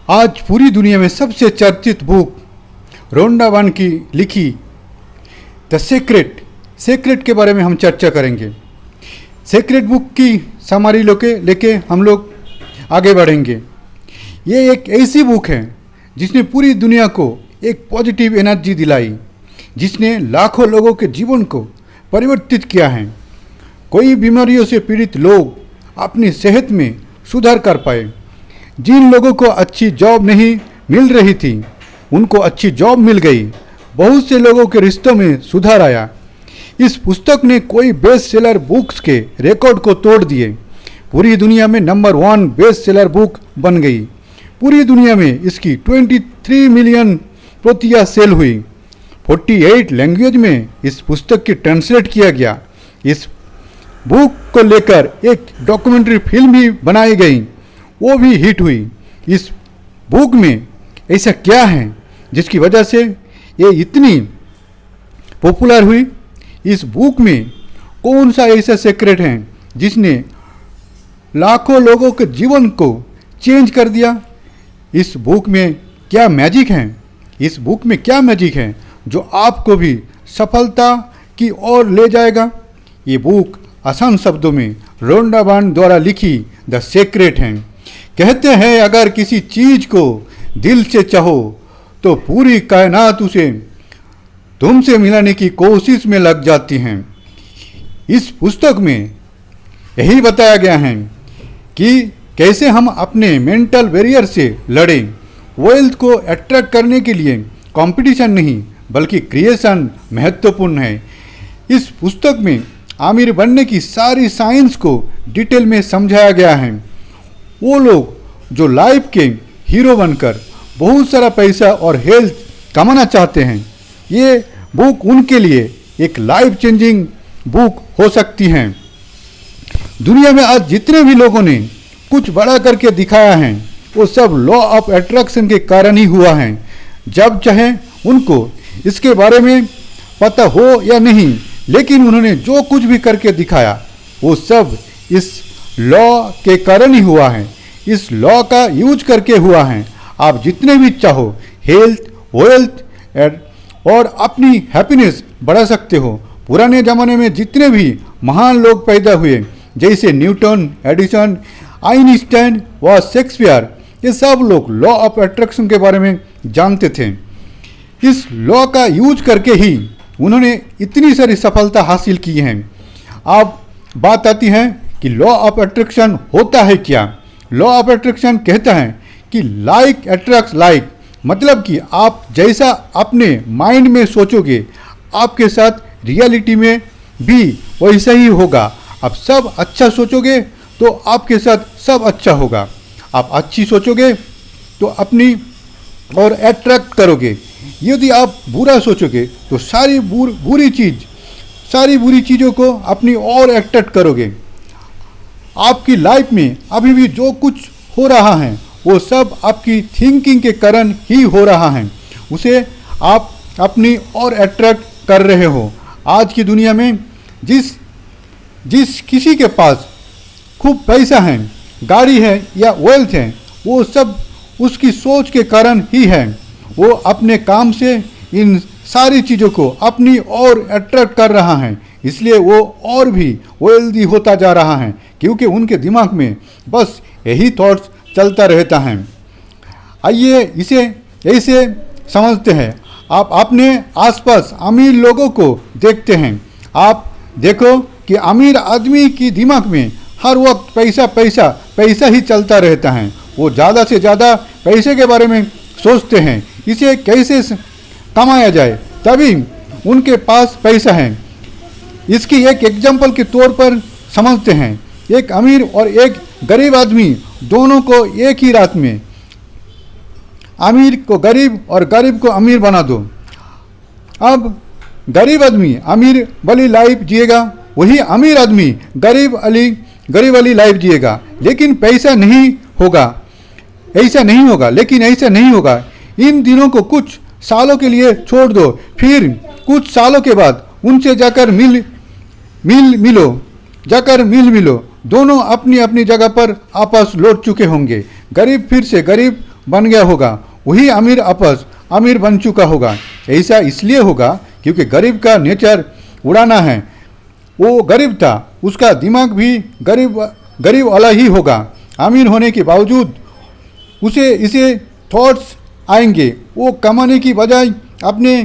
आज पूरी दुनिया में सबसे चर्चित बुक रोंडा बर्न की लिखी द सेक्रेट के बारे में हम चर्चा करेंगे। सेक्रेट बुक की समरी लेके हम लोग आगे बढ़ेंगे। ये एक ऐसी बुक है जिसने पूरी दुनिया को एक पॉजिटिव एनर्जी दिलाई, जिसने लाखों लोगों के जीवन को परिवर्तित किया है। कोई बीमारियों से पीड़ित लोग अपनी सेहत में सुधार कर पाए। जिन लोगों को अच्छी जॉब नहीं मिल रही थी उनको अच्छी जॉब मिल गई। बहुत से लोगों के रिश्तों में सुधार आया। इस पुस्तक ने कोई बेस्ट सेलर बुक्स के रिकॉर्ड को तोड़ दिए। पूरी दुनिया में नंबर 1 बेस्ट सेलर बुक बन गई। पूरी दुनिया में इसकी 23 मिलियन प्रतियां सेल हुई। 48 लैंग्वेज में इस पुस्तक की ट्रांसलेट किया गया। इस बुक को लेकर एक डॉक्यूमेंट्री फिल्म भी बनाई गई, वो भी हिट हुई। इस बुक में ऐसा क्या है जिसकी वजह से ये इतनी पॉपुलर हुई? इस बुक में कौन सा ऐसा सीक्रेट है जिसने लाखों लोगों के जीवन को चेंज कर दिया? इस बुक में क्या मैजिक है? इस बुक में क्या मैजिक है जो आपको भी सफलता की ओर ले जाएगा? ये बुक आसान शब्दों में रोंडा बर्न द्वारा लिखी द सीक्रेट है। कहते हैं अगर किसी चीज को दिल से चाहो तो पूरी कायनात उसे तुमसे मिलाने की कोशिश में लग जाती हैं। इस पुस्तक में यही बताया गया है कि कैसे हम अपने मेंटल बैरियर से लड़ें। वेल्थ को अट्रैक्ट करने के लिए कंपटीशन नहीं बल्कि क्रिएशन महत्वपूर्ण है। इस पुस्तक में अमीर बनने की सारी साइंस को डिटेल में समझाया गया है। वो लोग जो लाइफ के हीरो बनकर बहुत सारा पैसा और हेल्थ कमाना चाहते हैं, ये बुक उनके लिए एक लाइफ चेंजिंग बुक हो सकती है। दुनिया में आज जितने भी लोगों ने कुछ बड़ा करके दिखाया है वो सब लॉ ऑफ अट्रैक्शन के कारण ही हुआ है। जब चाहे उनको इसके बारे में पता हो या नहीं, लेकिन उन्होंने जो कुछ भी करके दिखाया वो सब इस लॉ के कारण ही हुआ है। इस लॉ का यूज करके हुआ है। आप जितने भी चाहो हेल्थ, वेल्थ और अपनी हैप्पीनेस बढ़ा सकते हो। पुराने ज़माने में जितने भी महान लोग पैदा हुए जैसे न्यूटन, एडिसन, आइंस्टाइन व शेक्सपियर, ये सब लोग लॉ ऑफ अट्रैक्शन के बारे में जानते थे। इस लॉ का यूज करके ही उन्होंने इतनी सारी सफलता हासिल की है। अब बात आती है कि लॉ ऑफ अट्रैक्शन होता है क्या? लॉ ऑफ अट्रैक्शन कहता है कि लाइक अट्रैक्ट्स लाइक, मतलब कि आप जैसा अपने माइंड में सोचोगे आपके साथ रियलिटी में भी वैसा ही होगा। आप सब अच्छा सोचोगे तो आपके साथ सब अच्छा होगा। आप अच्छी सोचोगे तो अपनी और अट्रैक्ट करोगे। यदि आप बुरा सोचोगे तो सारी बुरी चीज़ों को अपनी और अट्रैक्ट करोगे। आपकी लाइफ में अभी भी जो कुछ हो रहा है वो सब आपकी थिंकिंग के कारण ही हो रहा है। उसे आप अपनी और अट्रैक्ट कर रहे हो। आज की दुनिया में जिस किसी के पास खूब पैसा है, गाड़ी है या वेल्थ है, वो सब उसकी सोच के कारण ही है। वो अपने काम से इन सारी चीज़ों को अपनी और अट्रैक्ट कर रहा है, इसलिए वो और भी वेल्दी होता जा रहा है क्योंकि उनके दिमाग में बस यही थॉट्स चलता रहता है। आइए इसे ऐसे समझते हैं। आप अपने आसपास अमीर लोगों को देखते हैं। आप देखो कि अमीर आदमी की दिमाग में हर वक्त पैसा ही चलता रहता है। वो ज़्यादा से ज़्यादा पैसे के बारे में सोचते हैं, इसे कैसे कमाया जाए, तभी उनके पास पैसा है। इसकी एक एग्जाम्पल के तौर पर समझते हैं। एक अमीर और एक गरीब आदमी दोनों को एक ही रात में, अमीर को गरीब और गरीब को अमीर बना दो। अब गरीब आदमी अमीर वाली लाइफ जिएगा, वही अमीर आदमी गरीब वाली लाइफ जिएगा, लेकिन पैसा नहीं होगा। ऐसा नहीं होगा। इन दिनों को कुछ सालों के लिए छोड़ दो, फिर कुछ सालों के बाद उनसे जाकर मिलो। दोनों अपनी अपनी जगह पर आपस लौट चुके होंगे। गरीब फिर से गरीब बन गया होगा, वही अमीर आपस अमीर बन चुका होगा। ऐसा इसलिए होगा क्योंकि गरीब का नेचर उड़ाना है। वो गरीब था, उसका दिमाग भी गरीब गरीब वाला ही होगा। अमीर होने के बावजूद उसे इसे थॉट्स आएंगे। वो कमाने की बजाय अपने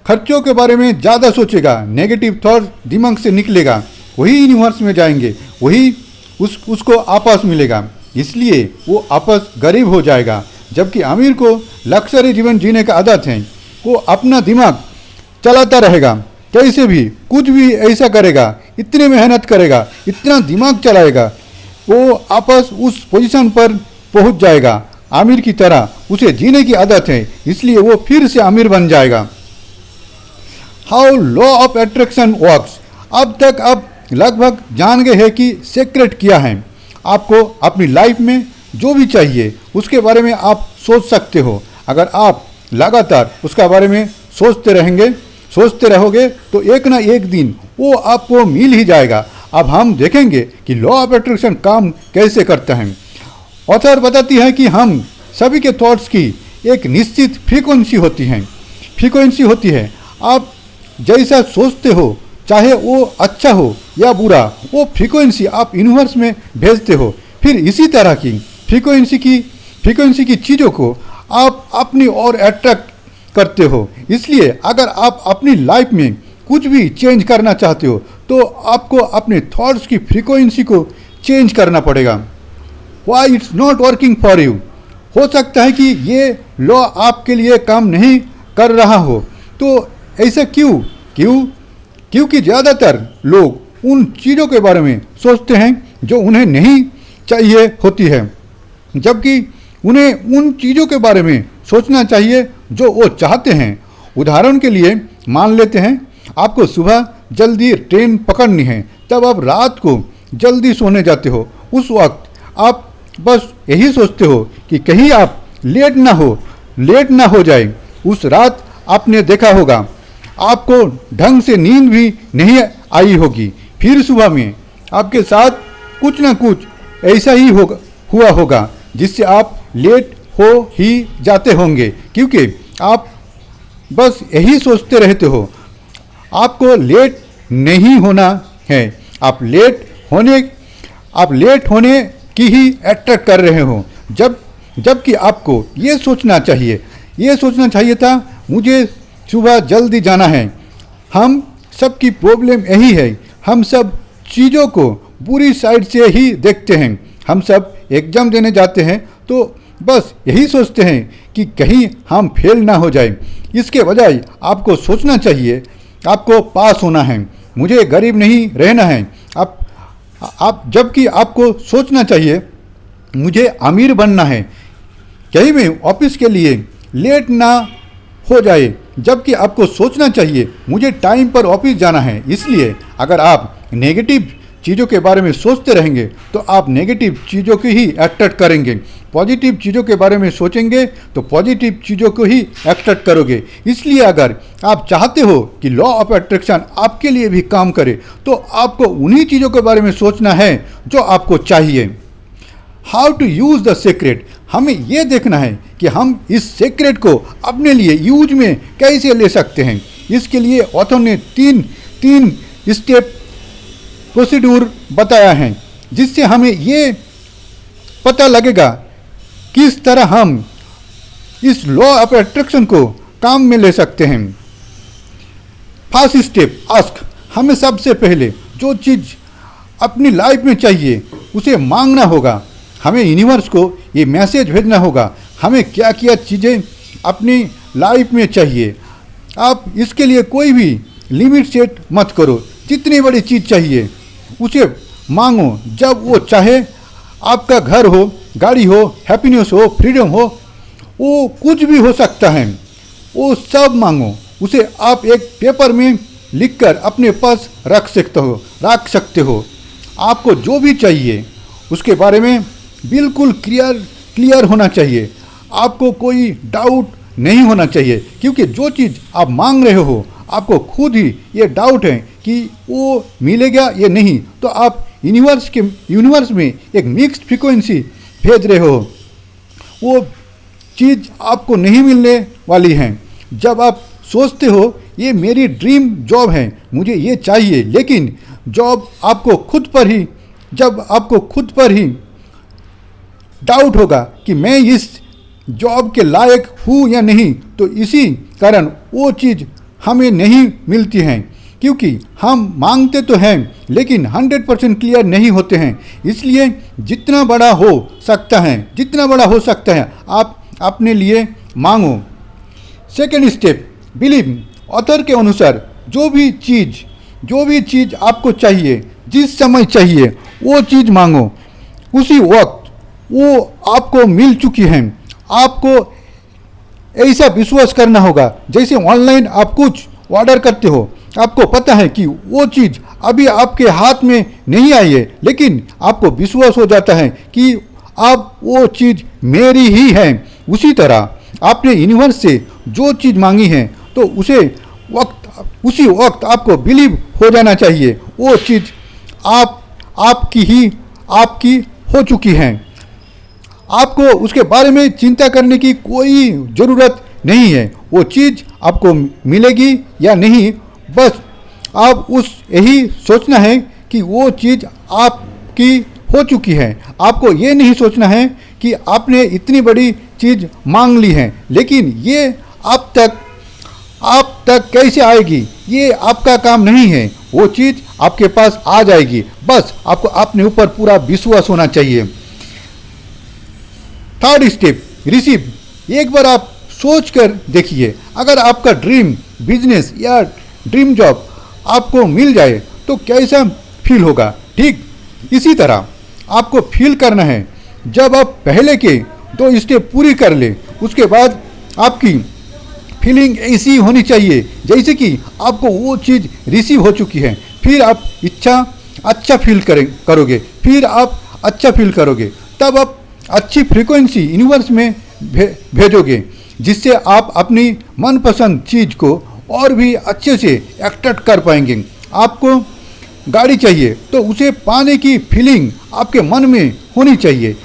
खर्चों के बारे में ज़्यादा सोचेगा। नेगेटिव थॉट दिमाग से निकलेगा, वही यूनिवर्स में जाएंगे, वही उसको आपस मिलेगा। इसलिए वो आपस गरीब हो जाएगा। जबकि अमीर को लक्जरी जीवन जीने का आदत है। वो अपना दिमाग चलाता रहेगा, कैसे भी कुछ भी ऐसा करेगा, इतने मेहनत करेगा, इतना दिमाग चलाएगा, वो आपस उस पोजीशन पर पहुंच जाएगा। आमिर की तरह उसे जीने की आदत है, इसलिए वो फिर से आमिर बन जाएगा। How law of attraction works. अब तक आप लगभग जान गए हैं कि सीक्रेट क्या है। आपको अपनी लाइफ में जो भी चाहिए उसके बारे में आप सोच सकते हो। अगर आप लगातार उसका बारे में सोचते रहोगे तो एक ना एक दिन वो आपको मिल ही जाएगा। अब हम देखेंगे कि लॉ ऑफ अट्रैक्शन काम कैसे करता है। ऑथर बताती है कि हम सभी के थॉट्स की एक निश्चित फ्रीक्वेंसी होती है। आप जैसा सोचते हो, चाहे वो अच्छा हो या बुरा, वो फ्रीक्वेंसी आप यूनिवर्स में भेजते हो। फिर इसी तरह की फ्रीक्वेंसी की चीज़ों को आप अपनी ओर अट्रैक्ट करते हो। इसलिए अगर आप अपनी लाइफ में कुछ भी चेंज करना चाहते हो तो आपको अपने थॉट्स की फ्रीक्वेंसी को चेंज करना पड़ेगा। Why it's not working for you. हो सकता है कि ये लॉ आपके लिए काम नहीं कर रहा हो। तो ऐसा क्योंकि ज़्यादातर लोग उन चीज़ों के बारे में सोचते हैं जो उन्हें नहीं चाहिए होती है, जबकि उन्हें उन चीज़ों के बारे में सोचना चाहिए जो वो चाहते हैं। उदाहरण के लिए मान लेते हैं आपको सुबह जल्दी ट्रेन पकड़नी है, तब आप रात को जल्दी सोने जाते हो। उस वक्त आप बस यही सोचते हो कि कहीं आप लेट ना हो जाए। उस रात आपने देखा होगा आपको ढंग से नींद भी नहीं आई होगी। फिर सुबह में आपके साथ कुछ ना कुछ ऐसा ही हुआ होगा जिससे आप लेट हो ही जाते होंगे, क्योंकि आप बस यही सोचते रहते हो। आपको लेट नहीं होना है, आप लेट होने की ही अट्रैक्ट कर रहे हो। जबकि आपको ये सोचना चाहिए था मुझे सुबह जल्दी जाना है। हम सबकी प्रॉब्लम यही है, हम सब चीज़ों को बुरी साइड से ही देखते हैं। हम सब एग्ज़ाम देने जाते हैं तो बस यही सोचते हैं कि कहीं हम फेल ना हो जाए। इसके बजाय आपको सोचना चाहिए आपको पास होना है, मुझे गरीब नहीं रहना है। जबकि आपको सोचना चाहिए मुझे अमीर बनना है, कहीं भी ऑफिस के लिए लेट ना हो जाए। जबकि आपको सोचना चाहिए मुझे टाइम पर ऑफिस जाना है। इसलिए अगर आप नेगेटिव चीज़ों के बारे में सोचते रहेंगे तो आप नेगेटिव चीज़ों को ही अट्रैक्ट करेंगे। पॉजिटिव चीज़ों के बारे में सोचेंगे तो पॉजिटिव चीज़ों को ही अट्रैक्ट करोगे। इसलिए अगर आप चाहते हो कि लॉ ऑफ अट्रैक्शन आपके लिए भी काम करे तो आपको उन्हीं चीज़ों के बारे में सोचना है जो आपको चाहिए। How to use the secret. हमें यह देखना है कि हम इस सीक्रेट को अपने लिए यूज में कैसे ले सकते हैं। इसके लिए ऑथर ने तीन स्टेप प्रोसीड्यूर बताया है, जिससे हमें ये पता लगेगा किस तरह हम इस लॉ ऑफ अट्रैक्शन को काम में ले सकते हैं। First step ask. हमें सबसे पहले जो चीज़ अपनी लाइफ में चाहिए उसे मांगना होगा। हमें यूनिवर्स को ये मैसेज भेजना होगा हमें क्या क्या चीज़ें अपनी लाइफ में चाहिए। आप इसके लिए कोई भी लिमिट सेट मत करो। जितनी बड़ी चीज़ चाहिए उसे मांगो जब वो चाहे। आपका घर हो, गाड़ी हो, हैप्पीनेस हो, फ्रीडम हो, वो कुछ भी हो सकता है, वो सब मांगो। उसे आप एक पेपर में लिखकर अपने पास रख सकते हो। आपको जो भी चाहिए उसके बारे में बिल्कुल क्लियर होना चाहिए। आपको कोई डाउट नहीं होना चाहिए, क्योंकि जो चीज़ आप मांग रहे हो आपको खुद ही ये डाउट है कि वो मिलेगा या नहीं, तो आप यूनिवर्स में एक मिक्स्ड फ्रीक्वेंसी भेज रहे हो। वो चीज़ आपको नहीं मिलने वाली है। जब आप सोचते हो ये मेरी ड्रीम जॉब है, मुझे ये चाहिए, लेकिन जब आपको खुद पर ही डाउट होगा कि मैं इस जॉब के लायक हूँ या नहीं, तो इसी कारण वो चीज़ हमें नहीं मिलती हैं, क्योंकि हम मांगते तो हैं लेकिन 100% क्लियर नहीं होते हैं। इसलिए जितना बड़ा हो सकता है आप अपने लिए मांगो। Second step, believe. ऑथर के अनुसार जो भी चीज़ आपको चाहिए, जिस समय चाहिए, वो चीज़ मांगो, उसी वक्त वो आपको मिल चुकी है। आपको ऐसा विश्वास करना होगा जैसे ऑनलाइन आप कुछ ऑर्डर करते हो, आपको पता है कि वो चीज़ अभी आपके हाथ में नहीं आई है, लेकिन आपको विश्वास हो जाता है कि अब वो चीज़ मेरी ही है। उसी तरह आपने यूनिवर्स से जो चीज़ मांगी है तो उसी वक्त आपको बिलीव हो जाना चाहिए वो चीज़ आपकी हो चुकी है। आपको उसके बारे में चिंता करने की कोई ज़रूरत नहीं है। वो चीज़ आपको मिलेगी या नहीं, बस आप यही सोचना है कि वो चीज़ आपकी हो चुकी है। आपको ये नहीं सोचना है कि आपने इतनी बड़ी चीज़ मांग ली है, लेकिन ये आप तक कैसे आएगी, ये आपका काम नहीं है। वो चीज़ आपके पास आ जाएगी, बस आपको अपने ऊपर पूरा विश्वास होना चाहिए। Third step, receive. एक बार आप सोच कर देखिए, अगर आपका ड्रीम बिजनेस या ड्रीम जॉब आपको मिल जाए तो कैसा फील होगा। ठीक इसी तरह आपको फील करना है। जब आप पहले के 2 स्टेप पूरी कर ले, उसके बाद आपकी फीलिंग ऐसी होनी चाहिए जैसे कि आपको वो चीज़ रिसीव हो चुकी है। फिर आप अच्छा फील करोगे, फिर आप अच्छा फील करोगे, तब आप अच्छी फ्रीक्वेंसी यूनिवर्स में भेजोगे, जिससे आप अपनी मनपसंद चीज़ को और भी अच्छे से एक्ट्रैक्ट कर पाएंगे। आपको गाड़ी चाहिए तो उसे पाने की फीलिंग आपके मन में होनी चाहिए।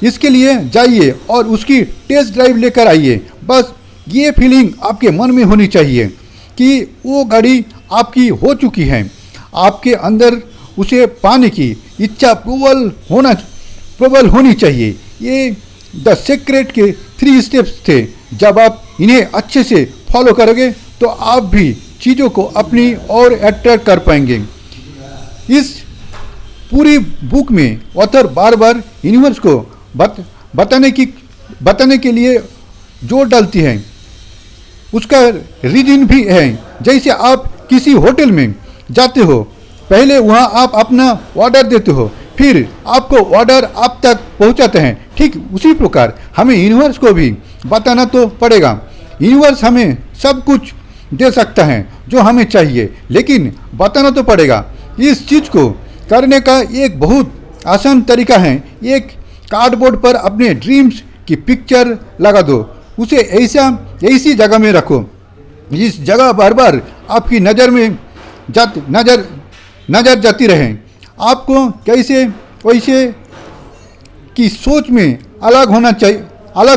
इसके लिए जाइए और उसकी टेस्ट ड्राइव लेकर आइए। बस ये फीलिंग आपके मन में होनी चाहिए कि वो गाड़ी आपकी हो चुकी है। आपके अंदर उसे पाने की इच्छा प्रबल होनी चाहिए। ये द सीक्रेट के 3 स्टेप्स थे। जब आप इन्हें अच्छे से फॉलो करोगे तो आप भी चीज़ों को अपनी ओर अट्रैक्ट कर पाएंगे। इस पूरी बुक में ऑथर बार बार यूनिवर्स को बताने के लिए जोर डालती है। उसका रीजन भी है। जैसे आप किसी होटल में जाते हो, पहले वहाँ आप अपना ऑर्डर देते हो, फिर आपको ऑर्डर आप तक पहुँचाते हैं। ठीक उसी प्रकार हमें यूनिवर्स को भी बताना तो पड़ेगा। यूनिवर्स हमें सब कुछ दे सकता है जो हमें चाहिए, लेकिन बताना तो पड़ेगा। इस चीज़ को करने का एक बहुत आसान तरीका है। एक कार्डबोर्ड पर अपने ड्रीम्स की पिक्चर लगा दो, उसे ऐसी जगह में रखो जिस जगह बार बार आपकी नज़र जाती रहे। आपको कैसे वैसे की सोच में अलग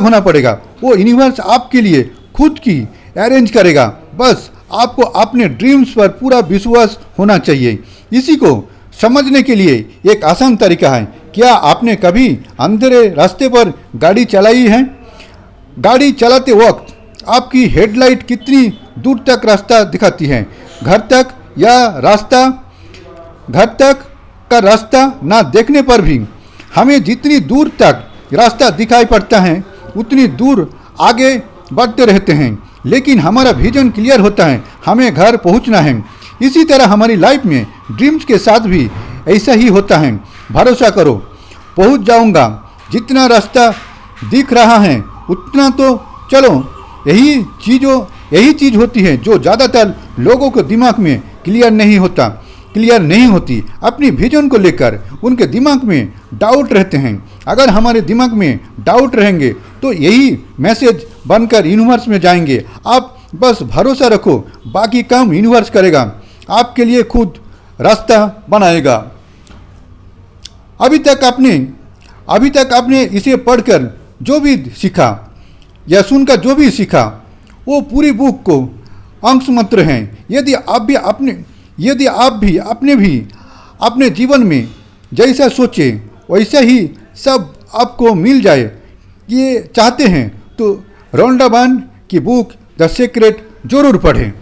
होना पड़ेगा। वो यूनिवर्स आपके लिए खुद की अरेंज करेगा। बस आपको अपने ड्रीम्स पर पूरा विश्वास होना चाहिए। इसी को समझने के लिए एक आसान तरीका है। क्या आपने कभी अंधेरे रास्ते पर गाड़ी चलाई है? गाड़ी चलाते वक्त आपकी हेडलाइट कितनी दूर तक रास्ता दिखाती है? घर तक का रास्ता ना देखने पर भी हमें जितनी दूर तक रास्ता दिखाई पड़ता है उतनी दूर आगे बढ़ते रहते हैं, लेकिन हमारा विजन क्लियर होता है, हमें घर पहुंचना है। इसी तरह हमारी लाइफ में ड्रीम्स के साथ भी ऐसा ही होता है। भरोसा करो, पहुंच जाऊंगा। जितना रास्ता दिख रहा है उतना तो चलो। यही चीज़ होती है जो ज़्यादातर लोगों के दिमाग में क्लियर नहीं होती। अपनी विजन को लेकर उनके दिमाग में डाउट रहते हैं। अगर हमारे दिमाग में डाउट रहेंगे तो यही मैसेज बनकर यूनिवर्स में जाएंगे। आप बस भरोसा रखो, बाकी काम यूनिवर्स करेगा, आपके लिए खुद रास्ता बनाएगा। अभी तक आपने इसे पढ़कर जो भी सीखा या सुनकर जो भी सीखा वो पूरी बुक को अंश मंत्र हैं। यदि आप भी अपने जीवन में जैसा सोचे वैसा ही सब आपको मिल जाए ये चाहते हैं तो रोंडा बर्न की बुक द सीक्रेट जरूर पढ़ें।